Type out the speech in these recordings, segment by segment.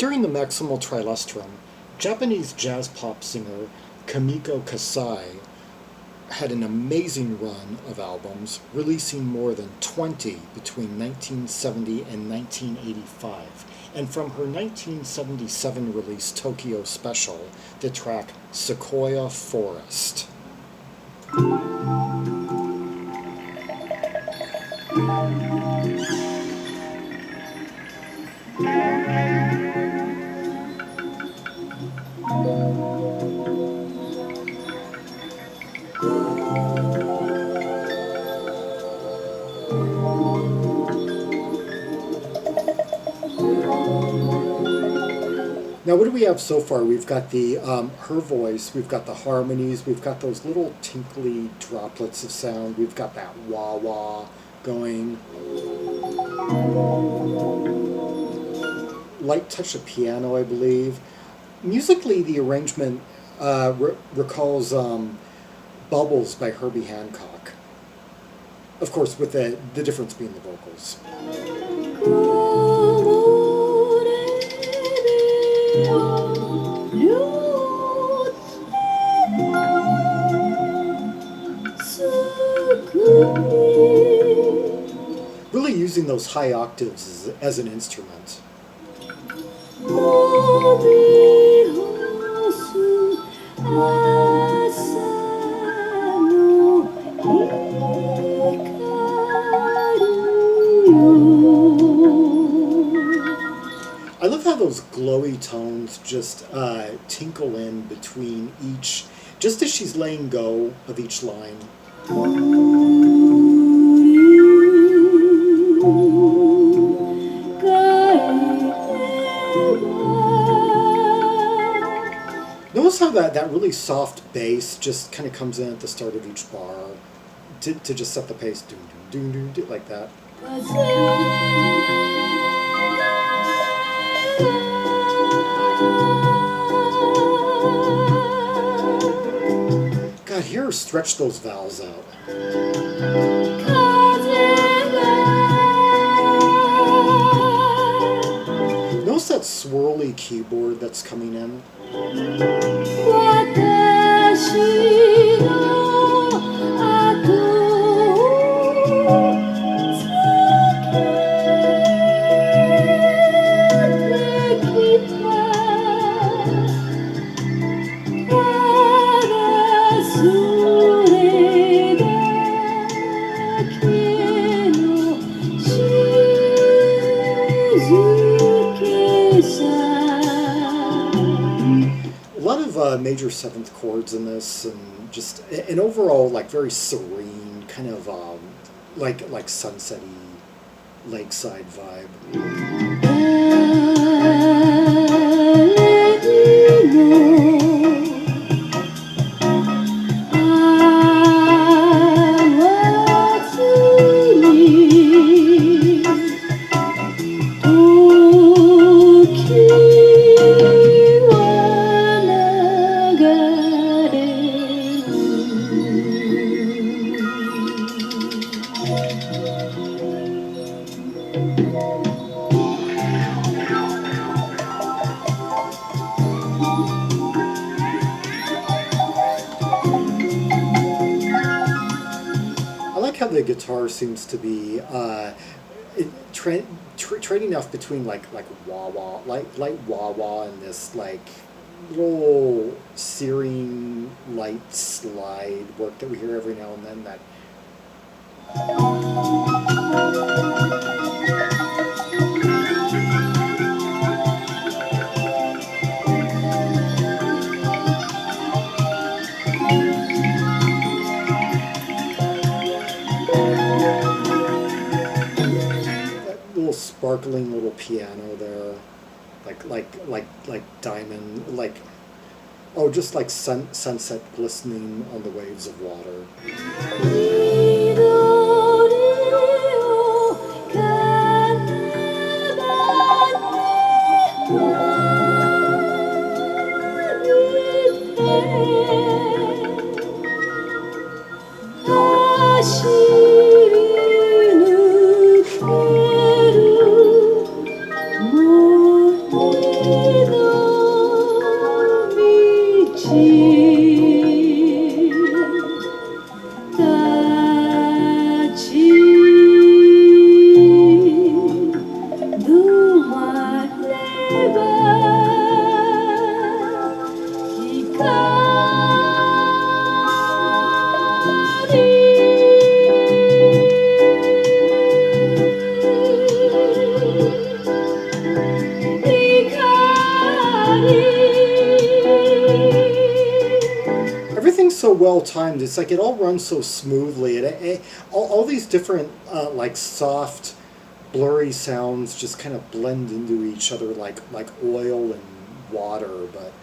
During the Maximal Trilustrum, Japanese jazz pop singer Kimiko Kasai had an amazing run of albums, releasing more than 20 between 1970 and 1985. And from her 1977 release Tokyo Special, the track Sequoia Forest. Now, what do we have so far? We've got the her voice, we've got the harmonies, we've got those little tinkly droplets of sound, we've got that wah-wah going. Light touch of piano, I believe. Musically, the arrangement recalls Bubbles by Herbie Hancock. Of course, with the difference being the vocals. Really using those high octaves as an instrument. I love how those glowy tones just tinkle in between each, just as she's laying go of each line. Notice how that really soft bass just kind of comes in at the start of each bar to just set the pace, doom, doom, doom, doom, like that. God, here, stretch those vowels out. Notice that swirly keyboard that's coming in. Major seventh chords in this, and just an overall like very serene kind of like sunsetty lakeside vibe. The guitar seems to be trading off between like wah wah, light wah wah, and this like little searing light slide work that we hear every now and then. That sparkling little piano there, like diamond, like just like sunset glistening on the waves of water. well timed. It's like it all runs so smoothly. All these different like soft, blurry sounds just kind of blend into each other like oil and water. But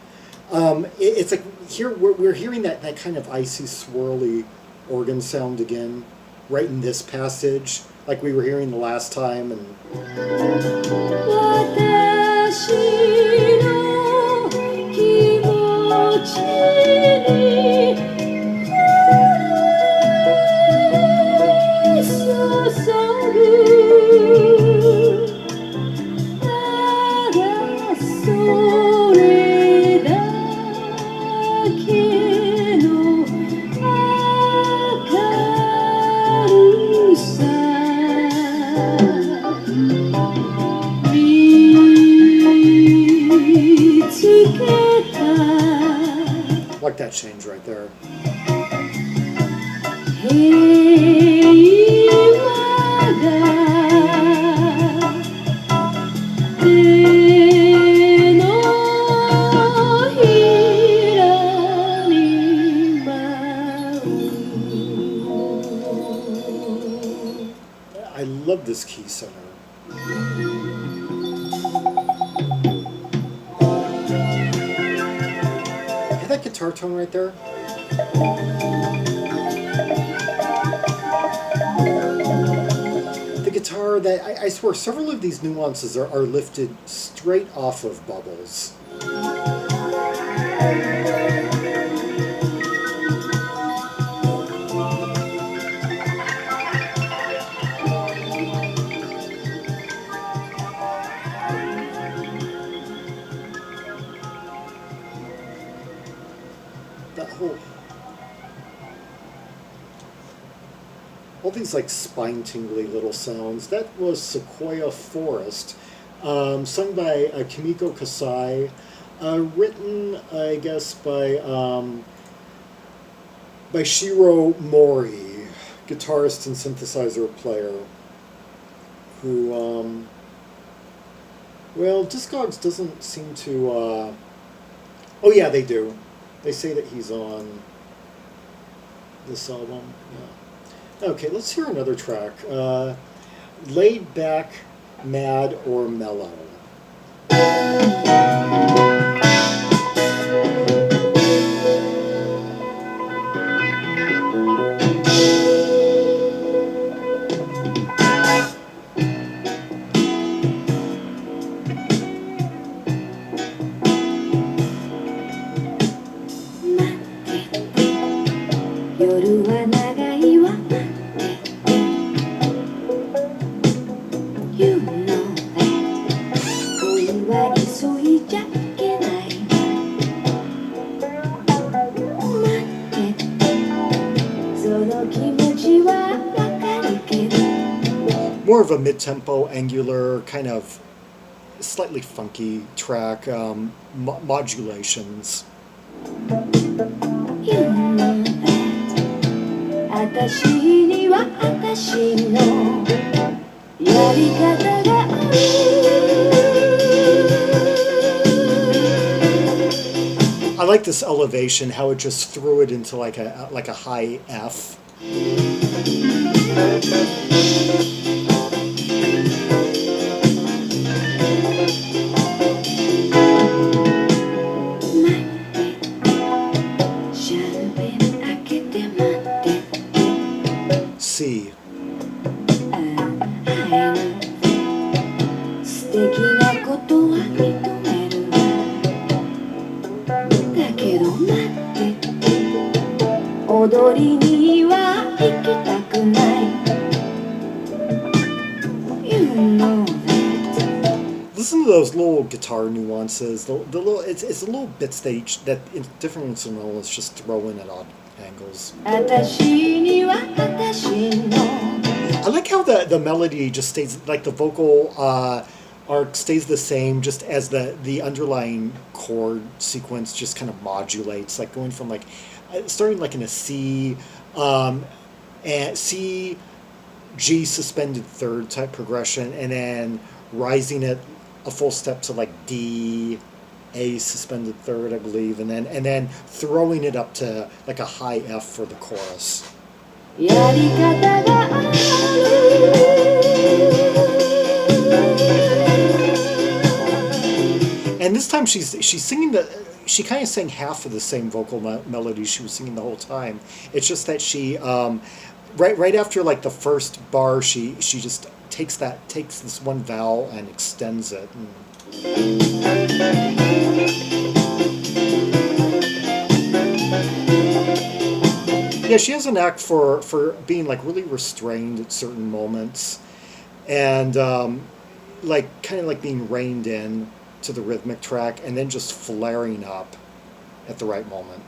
it's like here we're hearing that kind of icy, swirly organ sound again, right in this passage, like we were hearing the last time. And like that change right there. I love this key center. Hear that guitar tone right there? The guitar, I swear, several of these nuances are lifted straight off of Bubbles. All these like spine-tingly little sounds. That was Sequoia Forest, sung by Kimiko Kasai, written, I guess, by Shiro Mori, guitarist and synthesizer player, who, well, Discogs doesn't seem to, oh yeah, they do. They say that he's on this album, yeah. Okay, let's hear another track. Laid Back, Mad or Mellow. More of a mid-tempo, angular, kind of slightly funky track, modulations. I like this elevation, how it just threw it into like a high F. C. Listen to those little guitar nuances. The little it's a little bits that different instrumentalists just throw in at odd angles. I like how the melody just stays, like the vocal arc stays the same, just as the underlying chord sequence just kind of modulates, like going from like starting like in a C, and C, G suspended third type progression, and then rising it a full step to like D, A suspended third, I believe, and then throwing it up to like a high F for the chorus. And this time she's singing she kind of sang half of the same vocal melody she was singing the whole time. It's just that she right after like the first bar she just takes this one vowel and extends it. Yeah, she has a knack for being like really restrained at certain moments, and like kind of like being reined in to the rhythmic track, and then just flaring up at the right moment.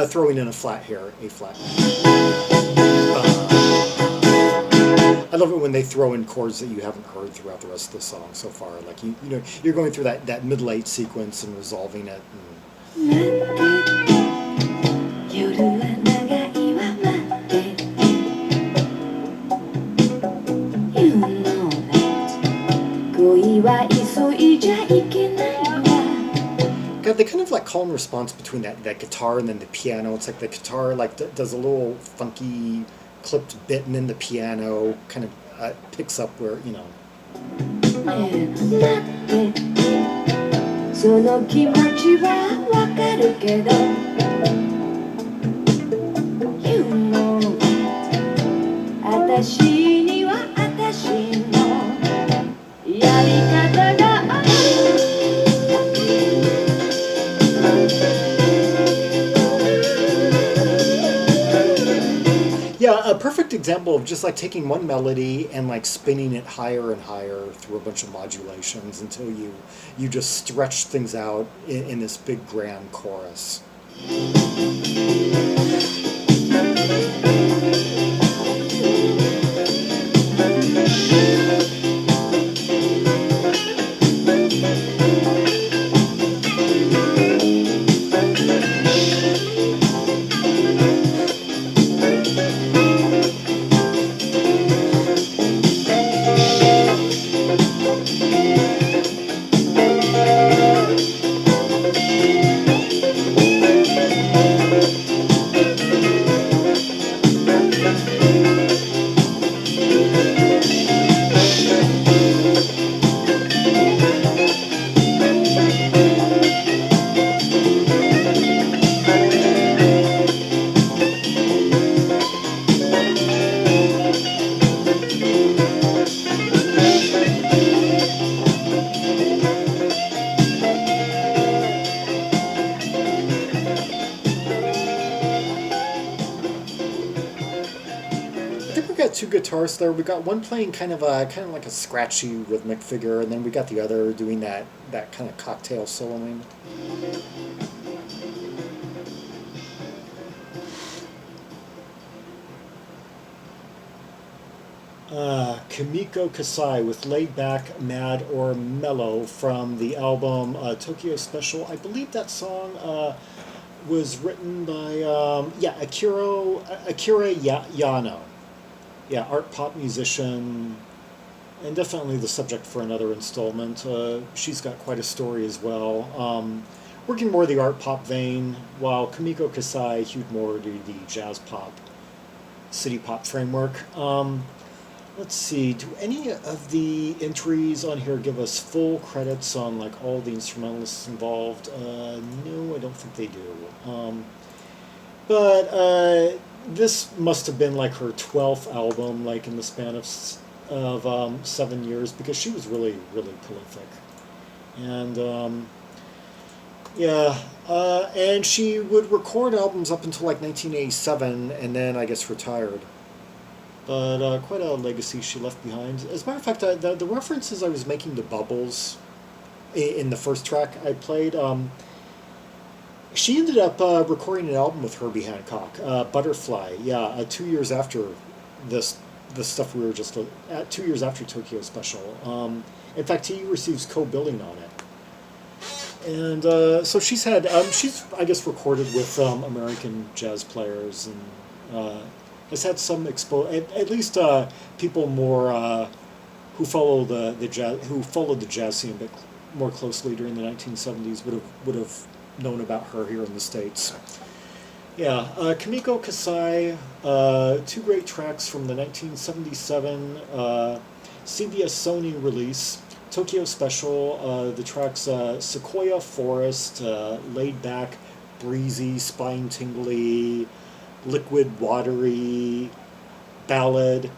Throwing in a flat here, A flat. I love it when they throw in chords that you haven't heard throughout the rest of the song so far. Like you know, you're going through that mid-late sequence and resolving it. God, they kind of like call and response between that guitar and then the piano. It's like the guitar like does a little funky clipped bit, and then the piano kind of picks up where, you know. Yeah, a perfect example of just like taking one melody and like spinning it higher and higher through a bunch of modulations until you just stretch things out in this big grand chorus. Two guitarists there. We got one playing kind of like a scratchy rhythmic figure, and then we got the other doing that kind of cocktail soloing. Kimiko Kasai with Laid Back, Mad, or Mellow from the album Tokyo Special. I believe that song was written by Yano. Yeah, art pop musician, and definitely the subject for another installment. She's got quite a story as well. Working more the art pop vein, while Kimiko Kasai hewed more to the jazz pop, city pop framework. Let's see, do any of the entries on here give us full credits on like all the instrumentalists involved? No, I don't think they do. But this must have been like her 12th album, like in the span of 7 years, because she was really, really prolific. And and she would record albums up until like 1987, and then I guess retired. But quite a legacy she left behind. As a matter of fact, the references I was making to Bubbles in the first track I played, she ended up recording an album with Herbie Hancock, Butterfly. Yeah, 2 years after this, the stuff we were just at 2 years after Tokyo Special. In fact, he receives co-billing on it. And so she's I guess recorded with American jazz players, and has had some at least people more who followed the jazz scene a bit more closely during the 1970s would have known about her here in the States. Yeah, Kimiko Kasai, two great tracks from the 1977 CBS Sony release, Tokyo Special. The tracks Sequoia Forest, laid back, breezy, spine tingly, liquid, watery ballad,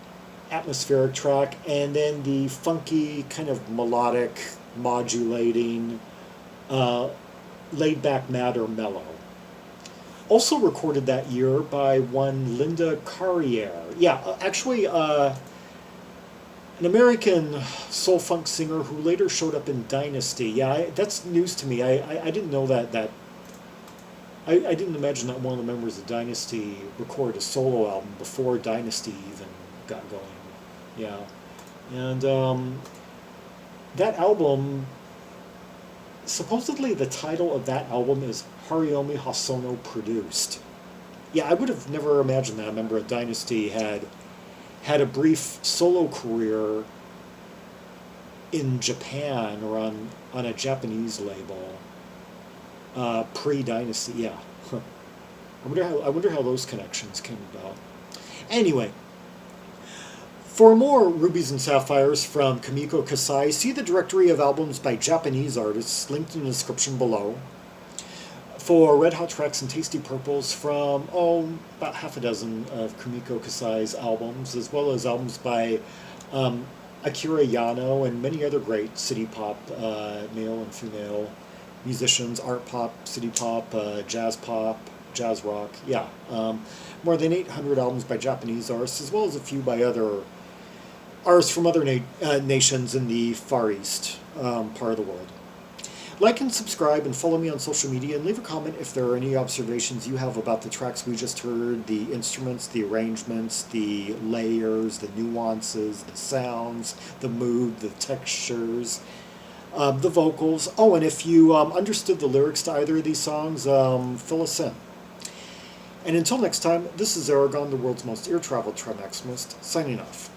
atmospheric track, and then the funky, kind of melodic, modulating, laid back matter Mellow. Also recorded that year by one Linda Carriere. Yeah, actually, an American soul funk singer who later showed up in Dynasty. Yeah, that's news to me. I didn't know that. I didn't imagine that one of the members of Dynasty recorded a solo album before Dynasty even got going. Yeah. And that album, supposedly the title of that album is Haryomi Hosono Produced. Yeah, I would have never imagined that a member of Dynasty had a brief solo career in Japan or on a Japanese label. Pre-Dynasty, yeah. I wonder how those connections came about. Anyway, for more Rubies and Sapphires from Kimiko Kasai, see the directory of albums by Japanese artists linked in the description below. For Red Hot Tracks and Tasty Purples from, about half a dozen of Kimiko Kasai's albums, as well as albums by Akira Yano and many other great city pop, male and female musicians, art pop, city pop, jazz rock, yeah. More than 800 albums by Japanese artists, as well as a few by other artists from other nations in the Far East part of the world. Like and subscribe and follow me on social media, and leave a comment if there are any observations you have about the tracks we just heard, the instruments, the arrangements, the layers, the nuances, the sounds, the mood, the textures, the vocals. Oh, and if you understood the lyrics to either of these songs, fill us in. And until next time, this is Zaragon, the world's most ear-traveled trimaximalist, signing off.